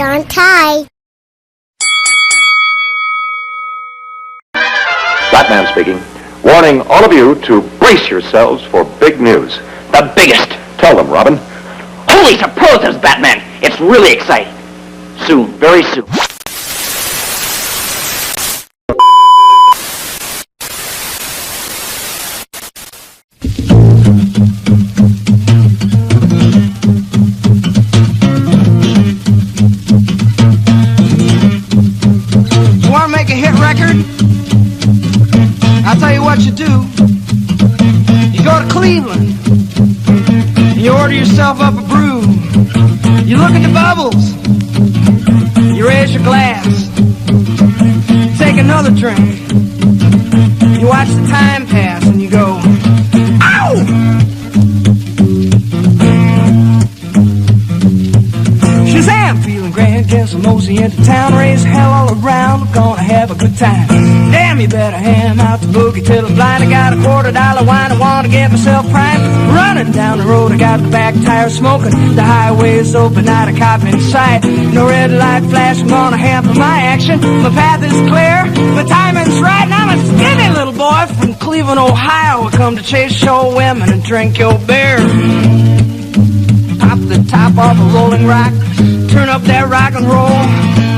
on time. Batman speaking. Warning all of you to brace yourselves for big news. The biggest. Tell them, Robin. Holy superlatives, Batman! It's really exciting. Soon, very soon. You want to make a hit record? I'll tell you what you do. You go to Cleveland. You order yourself up a brew. You look at the bubbles. You raise your glass. Take another drink. You watch the time pass and you go, ow! Shazam! Feeling grand, guess I'm mosey into town. Raise hell all around, we're gonna have a good time. Damn, you better ham out the boogie till I'm blind. I got a $quarter wine, I wanna get myself primed. Running down the road, I got the back tire smoking. The highway's open, not a cop in sight. No red light flash, I'm gonna hamper my action. My path is clear, my timing's right. And I'm a skinny little boy from Cleveland, Ohio. I come to chase your women and drink your beer. Pop the top off a rolling rock, turn up that rock and roll.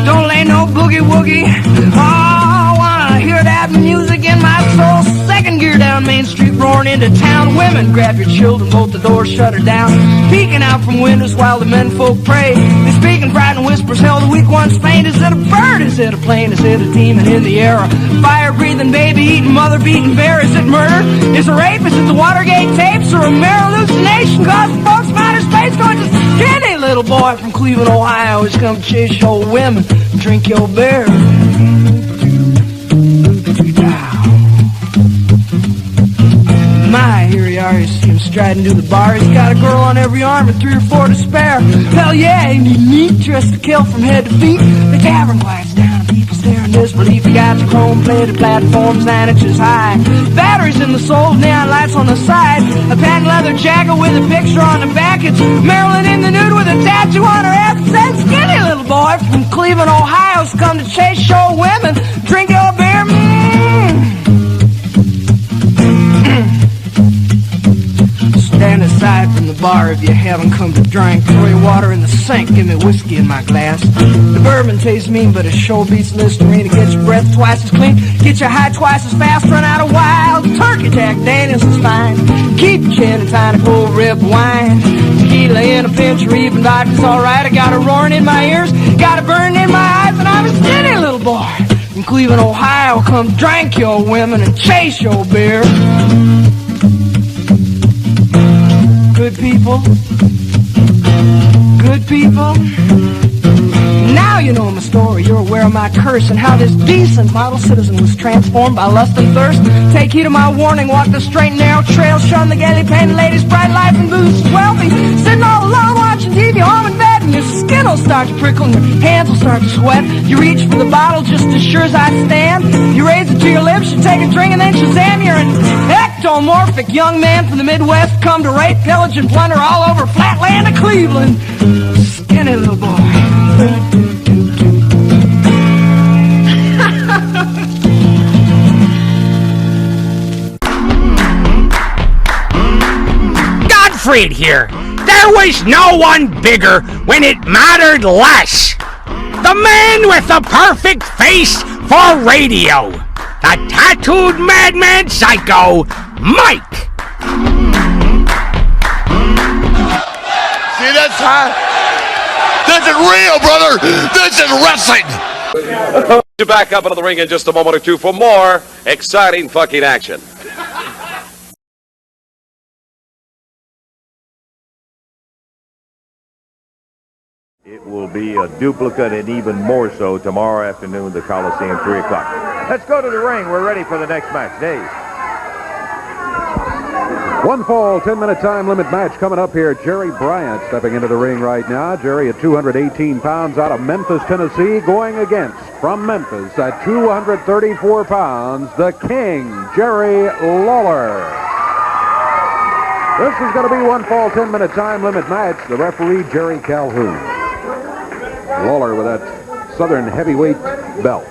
Don't lay no boogie woogie. Oh, I wanna hear that music in my soul. Second gear down Main Street, roaring into town. Women, grab your children, bolt the doors, shut her down. Peeking out from windows while the men folk pray. They speak in frightened whispers, hell the weak ones faint. Is it a bird? Is it a plane? Is it a demon in the air? A fire-breathing, baby-eating, mother-beating bear? Is it murder? Is it rape? Is it the Watergate tapes? Or a mere hallucination? Cause folks from outer space going to skinny little boy from Cleveland, Ohio. He's come chase your women and drink your beer. My, here he are, you see him striding to the bar. He's got a girl on every arm and 3 or 4 to spare. Hell yeah, ain't he neat, dressed to kill from head to feet. The tavern quiets down and people stare in disbelief. He got the chrome-plated platforms 9 inches high. Batteries in the soles, neon lights on the side. A patent leather jacket with a picture on the back. It's Marilyn in the nude with a tattoo on her ass. That skinny little boy from Cleveland, Ohio's come to chase your women, drink your beer. Stand aside from the bar if you haven't come to drink. Throw your water in the sink, give me whiskey in my glass. The bourbon tastes mean, but it sure beats Listerine. It gets your breath twice as clean, get you high twice as fast, run out of wild turkey. Jack Daniels is fine. Keep your chin and tiny full rib wine. Tequila in a pinch or even vodka's alright. I got a roaring in my ears, got a burning in my eyes, and I'm a skinny little boy from Cleveland, Ohio. Come drink your women and chase your beer. Good people, good people. Now you know my story, you're aware of my curse and how this decent model citizen was transformed by lust and thirst. Take heed of my warning, walk the straight and narrow trail, shun the gaily painted ladies, bright life and booze is wealthy. Sitting all alone watching TV, home in bed, and your skin will start to prickle and your hands will start to sweat. You reach for the bottle just as sure as I stand. You raise it to your lips, you take a drink, and then Shazam, you're an ectomorphic young man from the Midwest, come to rape, pillage, and plunder all over flatland of Cleveland. Skinny little boy. Godfried here. There was no one bigger when it mattered less. The man with the perfect face for radio. The tattooed madman psycho, Mike. See, that's hot. This is real, brother. This is wrestling. To back up into the ring in just a moment or two for more exciting fucking action. It will be a duplicate and even more so tomorrow afternoon, the Coliseum, 3 o'clock. Let's go to the ring. We're ready for the next match. Dave. One fall, 10-minute time limit match coming up here. Jerry Bryant stepping into the ring right now. Jerry at 218 pounds out of Memphis, Tennessee, going against, from Memphis at 234 pounds, the King, Jerry Lawler. This is going to be one fall, 10-minute time limit match. The referee, Jerry Calhoun. Lawler with that Southern heavyweight belt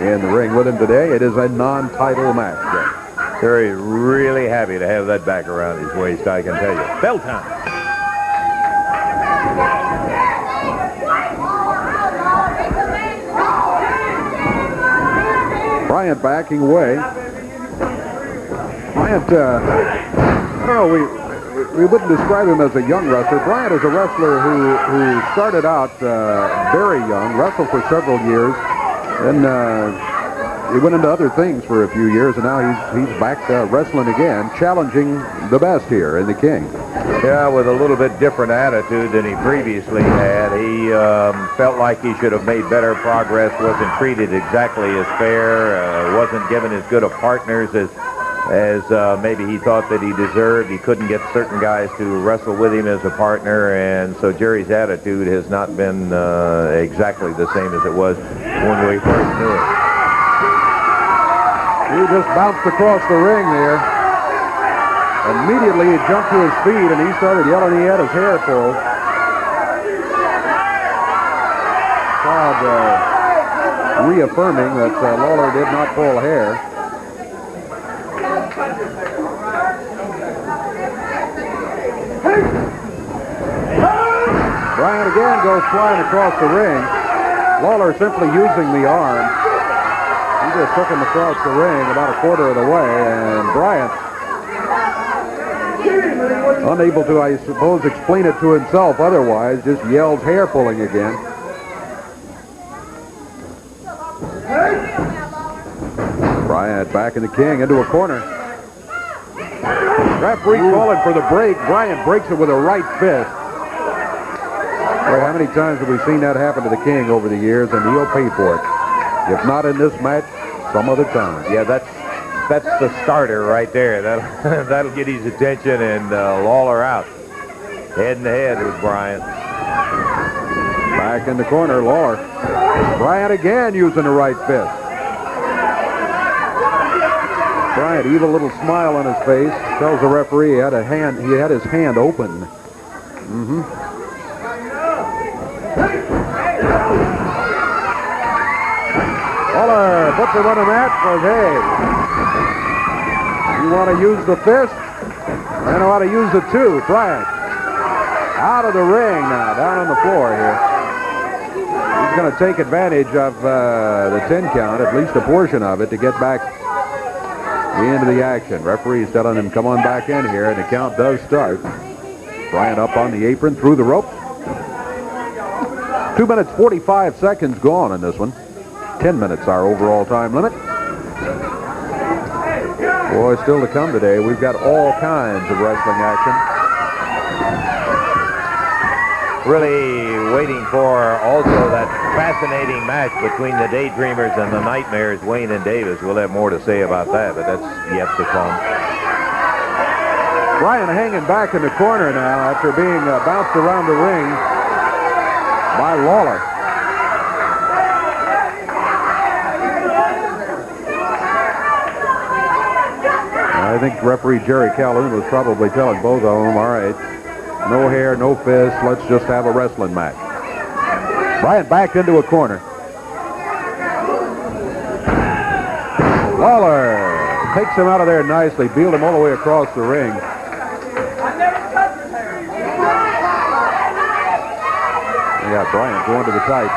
in the ring with him today. It is a non-title match. Jerry really happy to have that back around his waist, I can tell you. Bell time. Bryant backing away. Bryant, I don't know, we wouldn't describe him as a young wrestler. Bryant is a wrestler who started out very young, wrestled for several years, and he went into other things for a few years, and now he's back wrestling again, challenging the best here in the King. Yeah, with a little bit different attitude than he previously had. He felt like he should have made better progress, wasn't treated exactly as fair, wasn't given as good of partners as maybe he thought that he deserved. He couldn't get certain guys to wrestle with him as a partner, and so Jerry's attitude has not been exactly the same as it was when we first knew it. He just bounced across the ring there. Immediately he jumped to his feet and he started yelling he had his hair pulled. Crowd reaffirming that Lawler did not pull hair. Bryant again goes flying across the ring. Lawler simply using the arm. He just took him across the ring about a quarter of the way, and Bryant, unable to, I suppose, explain it to himself otherwise, just yells hair pulling again. Bryant back in the King into a corner. Referee calling for the break. Bryant breaks it with a right fist. Boy, how many times have we seen that happen to the King over the years, and he'll pay for it. If not in this match, some other time. Yeah, that's the starter right there. That'll get his attention, and Lawler out. Head and head with Bryant. Back in the corner, Lawler. Bryant again using the right fist. Bryant, evil little smile on his face, tells the referee he had his hand open. Lawler puts him on the mat, says, hey, you want to use the fist? I know how to use it too. Bryant out of the ring now, down on the floor here. He's going to take advantage of the 10 count, at least a portion of it, to get back into the action. Referee's telling him, come on back in here, and the count does start. Bryant up on the apron, through the ropes. 2 minutes, 45 seconds gone in this one. 10 minutes our overall time limit. Boy, still to come today. We've got all kinds of wrestling action. Really waiting for also that fascinating match between the Daydreamers and the Nightmares, Wayne and Davis. We'll have more to say about that, but that's yet to come. Bryant hanging back in the corner now after being bounced around the ring by Lawler. I think referee Jerry Calhoun was probably telling both of them, all right, no hair, no fist, let's just have a wrestling match. Bryant backed into a corner. Lawler takes him out of there nicely, bealed him all the way across the ring. We got Bryant going to the tights.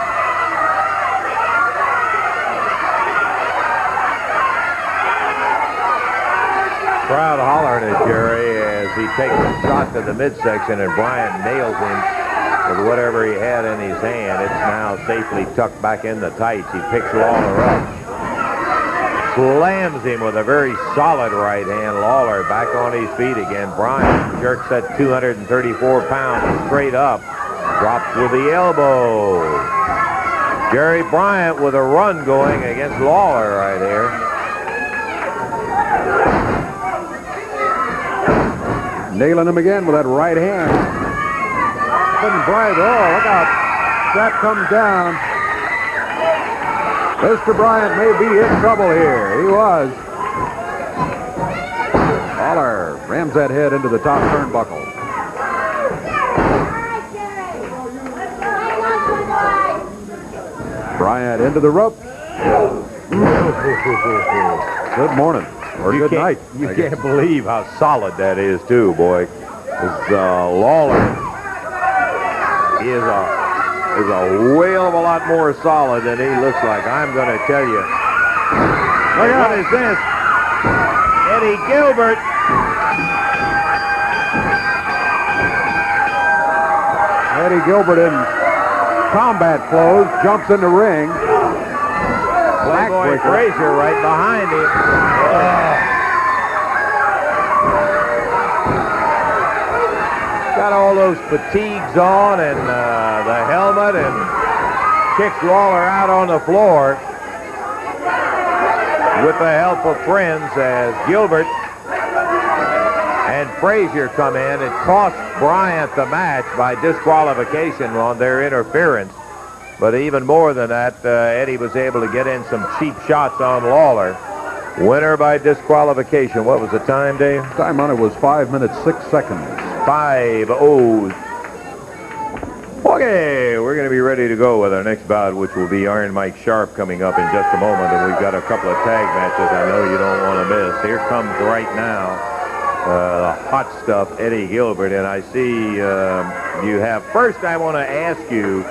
Crowd hollering at Jerry as he takes a shot to the midsection, and Bryant nails him with whatever he had in his hand. It's now safely tucked back in the tights. He picks Lawler up, slams him with a very solid right hand. Lawler back on his feet again. Bryant jerks that 234 pounds straight up, drops with the elbow. Jerry Bryant with a run going against Lawler right there. Nailing him again with that right hand. Couldn't Bryant, oh, look out. That comes down. Mr. Bryant may be in trouble here. He was. Lawler rams that head into the top turnbuckle. Bryant into the ropes. Good morning, or good night. You can't believe how solid that is, too, boy. This Lawler is a whale of a lot more solid than he looks like. I'm going to tell you. What is this? Eddie Gilbert. Eddie Gilbert in combat clothes jumps in the ring. Plowboy Frazier right behind him. Got all those fatigues on and the helmet and kicks Lawler out on the floor with the help of friends as Gilbert and Frazier come in. It cost Bryant the match by disqualification on their interference. But even more than that, Eddie was able to get in some cheap shots on Lawler. Winner by disqualification. What was the time, Dave? Time on it was 5 minutes, 6 seconds. 5-0. Okay, we're going to be ready to go with our next bout, which will be Iron Mike Sharp coming up in just a moment. And we've got a couple of tag matches I know you don't want to miss. Here comes right now the hot stuff, Eddie Gilbert. And I see you have... First, I want to ask you,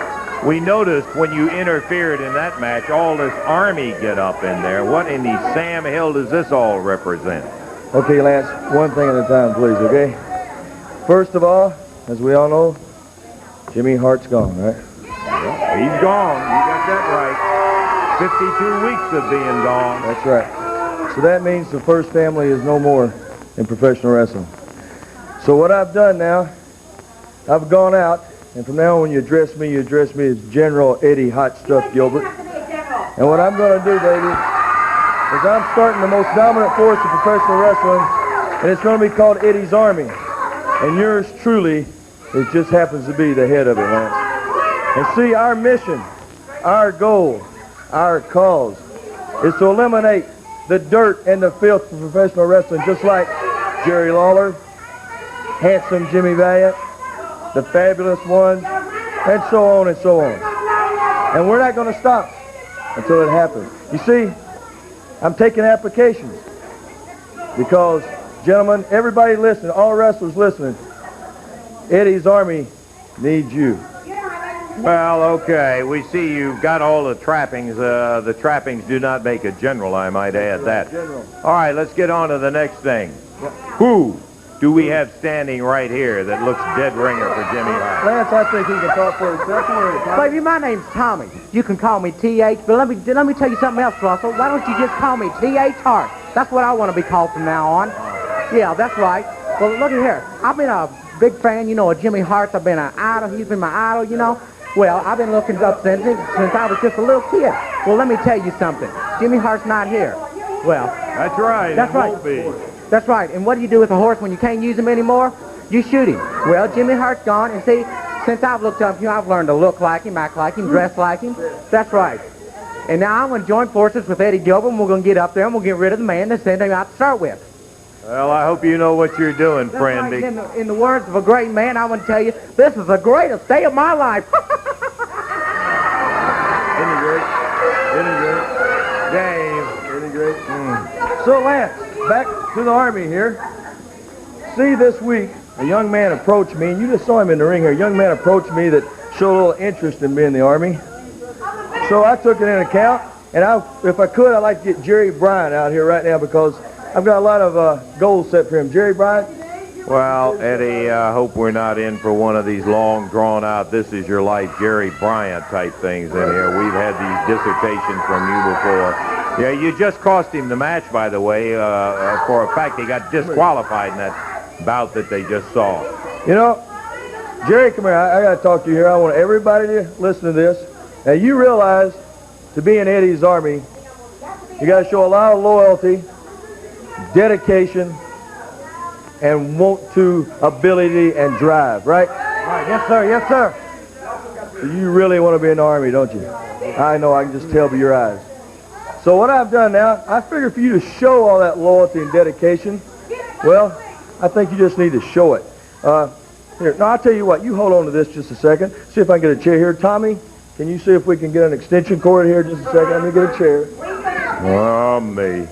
we noticed when you interfered in that match, all this Army get up in there. What in the Sam Hill does this all represent? Okay, Lance, one thing at a time, please, okay? First of all, as we all know, Jimmy Hart's gone, right? Yeah, he's gone. You got that right. 52 weeks of being gone. That's right. So that means the First family is no more in professional wrestling. So what I've done now, I've gone out, and from now on when you address me as General Eddie Hot Stuff Gilbert. And what I'm going to do, baby, is I'm starting the most dominant force of professional wrestling, and it's going to be called Eddie's Army. And yours truly, it just happens to be the head of it, Lance. And see, our mission, our goal, our cause is to eliminate the dirt and the filth of professional wrestling, just like Jerry Lawler, Handsome Jimmy Valiant, the Fabulous One, and so on and so on. And we're not going to stop until it happens. You see, I'm taking applications because, gentlemen, everybody listening, all wrestlers listening, Eddie's Army needs you. Well, okay, we see you've got all the trappings. The trappings do not make a general, I might add that. All right, let's get on to the next thing. Who do we have standing right here that looks dead ringer for Jimmy Hart? Lance, I think he can talk for himself. Baby, my name's Tommy. You can call me T.H., but let me tell you something else, Russell. Why don't you just call me T.H. Hart? That's what I want to be called from now on. Yeah, that's right. Well, look at here. I've been a big fan, you know, of Jimmy Hart. I've been an idol. He's been my idol, you know. Well, I've been looking up since I was just a little kid. Well, let me tell you something. Jimmy Hart's not here. Well, that's right. That's right. Won't be. That's right. And what do you do with a horse when you can't use him anymore? You shoot him. Well, Jimmy Hart's gone, and see, since I've looked up to him, I've learned to look like him, act like him, dress like him. That's right. And now I'm going to join forces with Eddie Gilbert, and we're going to get up there, and we'll get rid of the man that sent him out to start with. Well, I hope you know what you're doing, That's friend. Right. In the words of a great man, I want to tell you, this is the greatest day of my life. Isn't he great? Dave. Isn't he great? So, Lance, back to the Army here. See, this week, a young man approached me, and you just saw him in the ring here. A young man approached me that showed a little interest in me in the Army. So I took it into account, and if I could, I'd like to get Jerry Bryant out here right now because I've got a lot of goals set for him. Jerry Bryant? Well, Eddie, I hope we're not in for one of these long, drawn-out, this is your life, Jerry Bryant type things in here. We've had these dissertations from you before. Yeah, you just cost him the match, by the way. For a fact, he got disqualified in that bout that they just saw. You know, Jerry, come here. I got to talk to you here. I want everybody to listen to this. Now, you realize to be in Eddie's Army, you got to show a lot of loyalty, dedication, and want-to ability and drive, right? Right. Yes, sir. Yes, sir. You really want to be in the Army, don't you? I know. I can just tell by your eyes. So what I've done now, I figure for you to show all that loyalty and dedication, well, I think you just need to show it. Here, now I'll tell you what. You hold on to this just a second. See if I can get a chair here. Tommy, can you see if we can get an extension cord here? Just a second. Let me get a chair. Oh, me.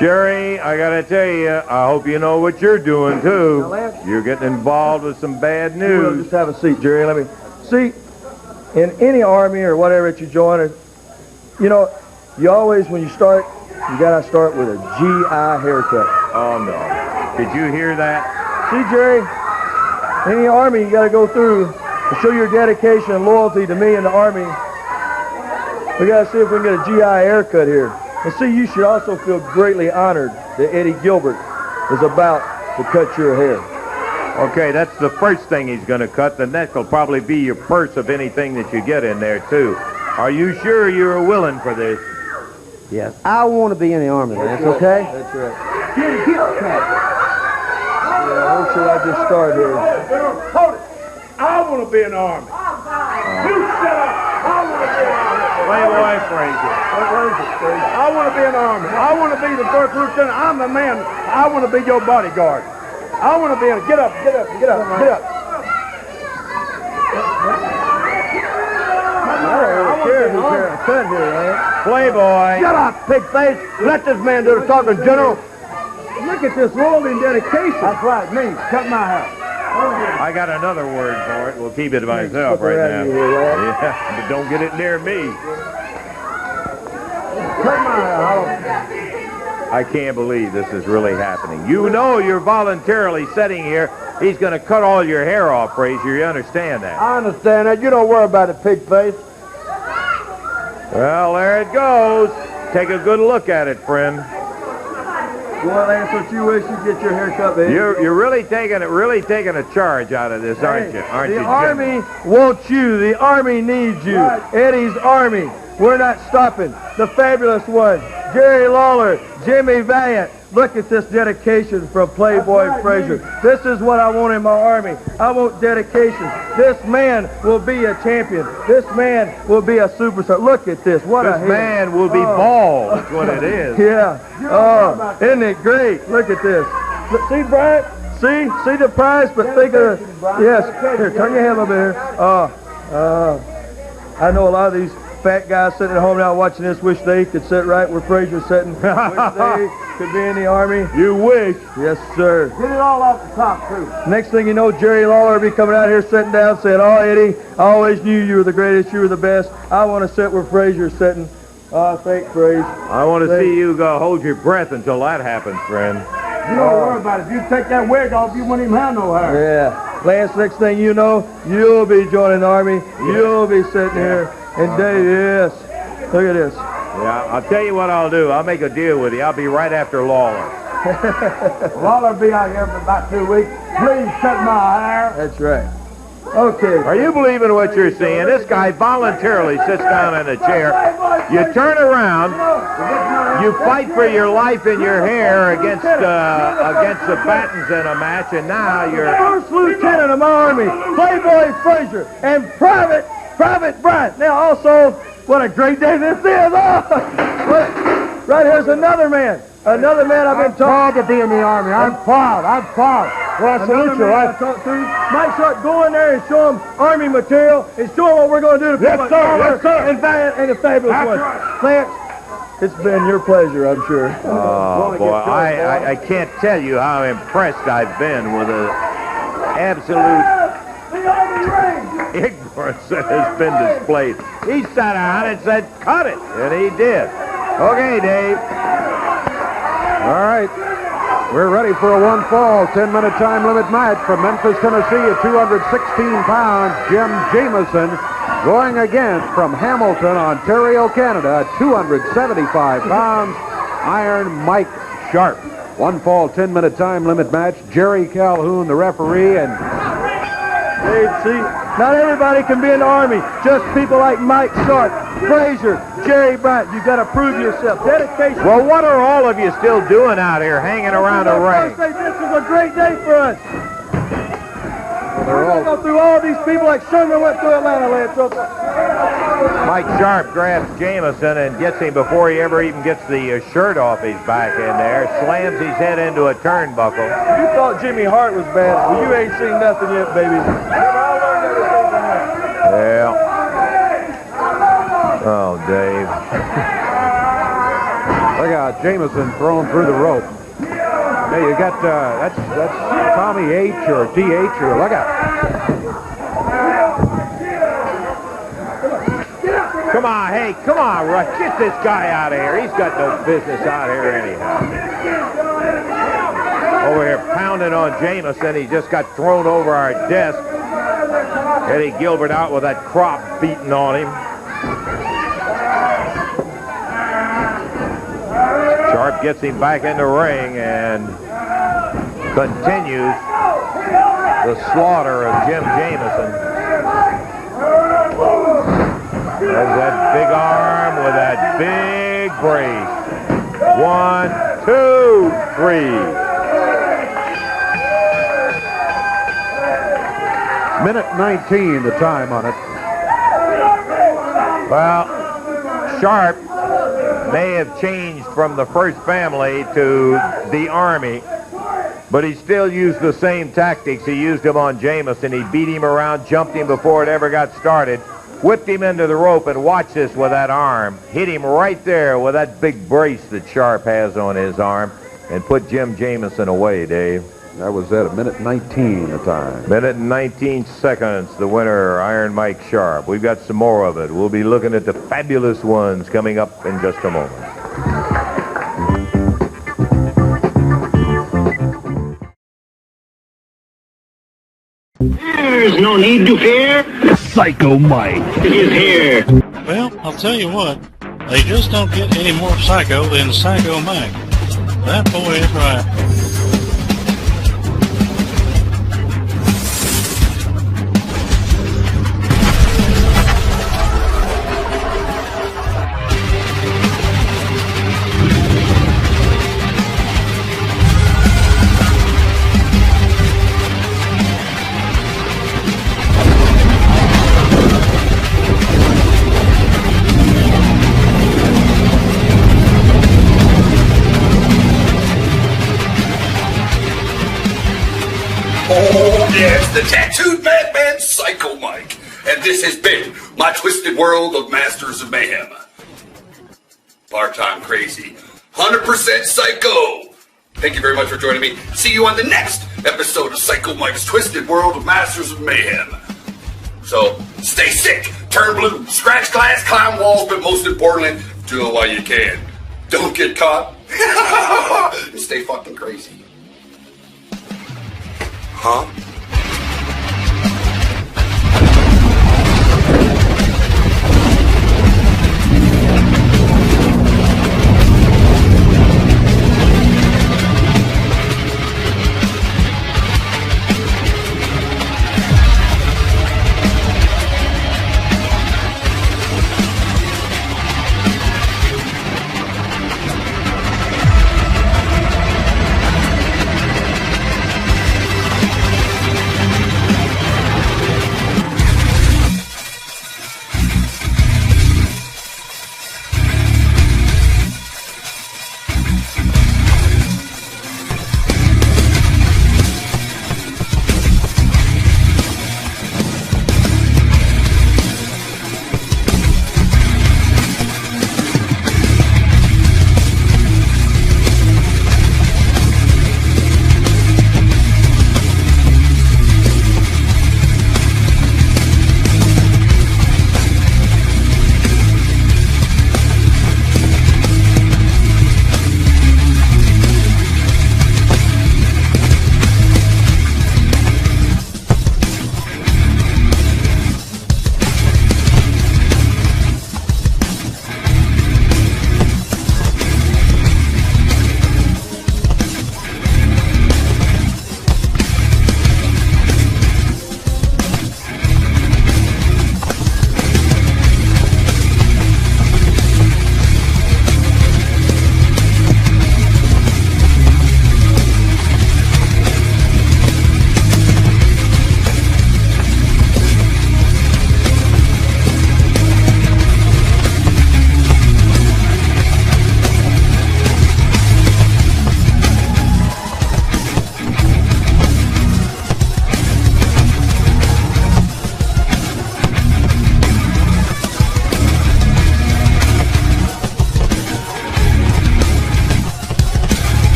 Jerry, I got to tell you, I hope you know what you're doing, too. You're getting involved with some bad news. Just have a seat, Jerry. Let me see. In any army or whatever that you join, you know, you always, when you start, you got to start with a GI haircut. Oh, no. Did you hear that? See, Jerry, any army you got to go through to show your dedication and loyalty to me and the army. We got to see if we can get a GI haircut here. And see, you should also feel greatly honored that Eddie Gilbert is about to cut your hair. Okay, that's the first thing he's going to cut. The next will probably be your purse of anything that you get in there, too. Are you sure you're willing for this? Yes, I want to be in the Army, Lance, okay? That's right. Yeah, where should I just start here? Hold it. I want to be in the Army. You shut up. I want to be in the Army. Playboy Frazier. I want to be in the Army. I want to be the first lieutenant. I'm the man. I want to be your bodyguard. I want to be in. Get up, get up, get up, get up. Playboy. Shut up, pig face. Let this man do the talking, General. Look at this loyalty and dedication. That's right, me. Cut my hair. I got another word for it. We'll keep it to myself right now. Yeah, but don't get it near me. Cut my hair. I can't believe this is really happening. You know you're voluntarily sitting here. He's going to cut all your hair off, Frazier. You understand that? I understand that. You don't worry about it, pig face. Well, there it goes. Take a good look at it, friend. Well, that's what you wish you'd get your hair cut, baby. You're really taking a charge out of this, aren't you? Aren't you, the Jim? Army wants you. The Army needs you. Right. Eddie's Army. We're not stopping. The fabulous one, Jerry Lawler, Jimmy Valiant. Look at this dedication from Playboy Frazier. This is what I want in my Army. I want dedication. This man will be a champion. This man will be a superstar. Look at this. What this man will be bald, is what it is. Yeah. Oh, isn't it great? Look at this. Look, see, Bryant? See the prize, but think of it. Yes. Here, turn your head a little bit here. I know a lot of these fat guys sitting at home now watching this wish they could sit right where Frazier's sitting. Wish they could be in the Army. You wish. Yes, sir. Get it all off the top, too. Next thing you know, Jerry Lawler will be coming out here sitting down saying, oh, Eddie, I always knew you were the greatest, you were the best. I want to sit where Frazier's sitting. Thank Frazier. I want to see you go hold your breath until that happens, friend. You don't worry about it. If you take that wig off, you wouldn't even have no hair. Yeah. Lance, next thing you know, you'll be joining the Army. You'll be sitting here. And Dave, yes. Look at this. Yeah, I'll tell you what I'll do. I'll make a deal with you. I'll be right after Lawler. Lawler will be out here for about 2 weeks. Please cut my hair. That's right. Okay. Are you believing what you're seeing? This guy voluntarily sits down in a chair. You turn around. You fight for your life and your hair against the Battens in a match, and now you're First Lieutenant of my Army, Playboy Frazier, and Private Bryant. Now, also, what a great day this is. Oh, right here's another man. Another man I've been Proud to be in the Army. I'm proud. I'm proud. Well, I salute you, I talked to. Mike Sharp, go in there and show them Army material and show them what we're going to do to people Yes, sir. Yes, sir. and Valiant and the fabulous That's one. right. Lance, it's been your pleasure, I'm sure. Oh, boy, I can't tell you how impressed I've been with the absolute ignorance that has been displayed. He sat down and said, cut it, and he did. Okay, Dave. All right. We're ready for a one-fall, 10-minute time limit match from Memphis, Tennessee at 216 pounds. Jim Jamison going against from Hamilton, Ontario, Canada, 275 pounds. Iron Mike Sharp. One fall, 10-minute time limit match. Jerry Calhoun, the referee, and Hey, see, not everybody can be in the Army. Just people like Mike Sharp, Frazier, Jerry Bryant. You got to prove yourself. Dedication. Well, what are all of you still doing out here hanging around a ring? This is a great day for us. We're going to go through all these people like Sherman went through Atlanta, Lance. Mike Sharp grabs Jamison and gets him before he ever even gets the shirt off his back in there. Slams his head into a turnbuckle. You thought Jimmy Hart was bad. Well, you ain't seen nothing yet, baby. Yeah. Oh, Dave. Look out, Jameson thrown through the rope. Hey, you got, that's Tommy H. or TH or look out. Come on, hey, come on, Rush. Get this guy out of here. He's got no business out here anyhow. Over here pounding on Jameson. He just got thrown over our desk. Eddie Gilbert out with that crop beating on him. Sharp gets him back in the ring and continues the slaughter of Jim Jameson. There's that big arm with that big brace. 1, 2, 3. Minute 19, the time on it. Well, Sharp may have changed from the first family to the Army, but he still used the same tactics. He used them on Jameson. He beat him around, jumped him before it ever got started, whipped him into the rope, and watch this with that arm. Hit him right there with that big brace that Sharp has on his arm and put Jim Jameson away, Dave. That was at a minute 19 the time. Minute and 19 seconds, the winner, Iron Mike Sharp. We've got some more of it. We'll be looking at the fabulous ones coming up in just a moment. There's no need to fear. PsYcHo Mike is here. Well, I'll tell you what. They just don't get any more psycho than PsYcHo Mike. That boy is right. Yes, the tattooed madman PsYcHo Mike. And this has been my twisted world of Masters of Mayhem. Part-time crazy. 100% psycho. Thank you very much for joining me. See you on the next episode of PsYcHo Mike's Twisted World of Masters of Mayhem. So, stay sick, turn blue, scratch glass, climb walls, but most importantly, do it while you can. Don't get caught. And stay fucking crazy. Huh?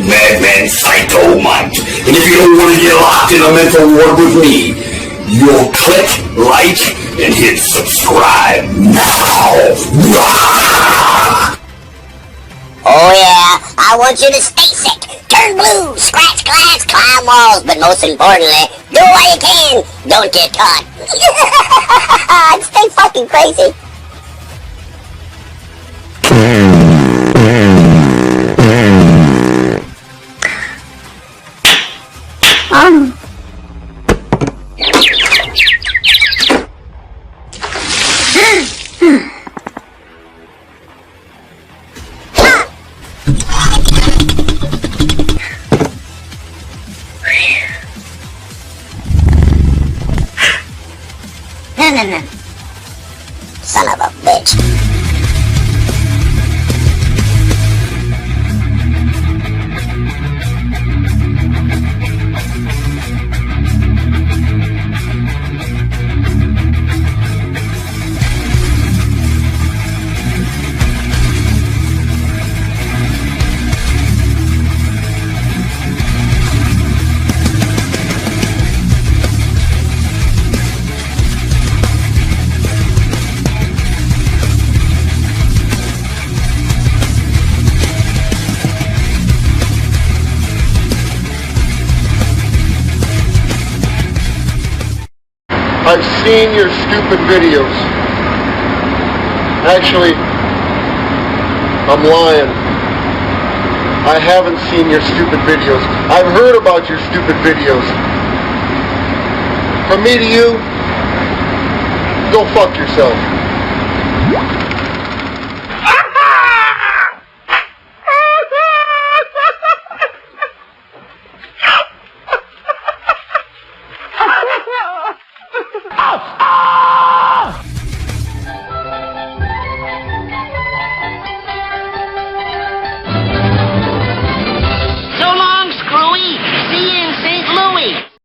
Madman Psycho Mike. And if you don't want to get locked in a mental ward with me, you'll click like and hit subscribe now. Oh yeah, I want you to stay sick, turn blue, scratch glass, climb walls, but most importantly, do what you can, don't get caught. And stay fucking crazy. No. Son of a bitch. I've seen your stupid videos. Actually, I'm lying. I haven't seen your stupid videos. I've heard about your stupid videos. From me to you, go fuck yourself.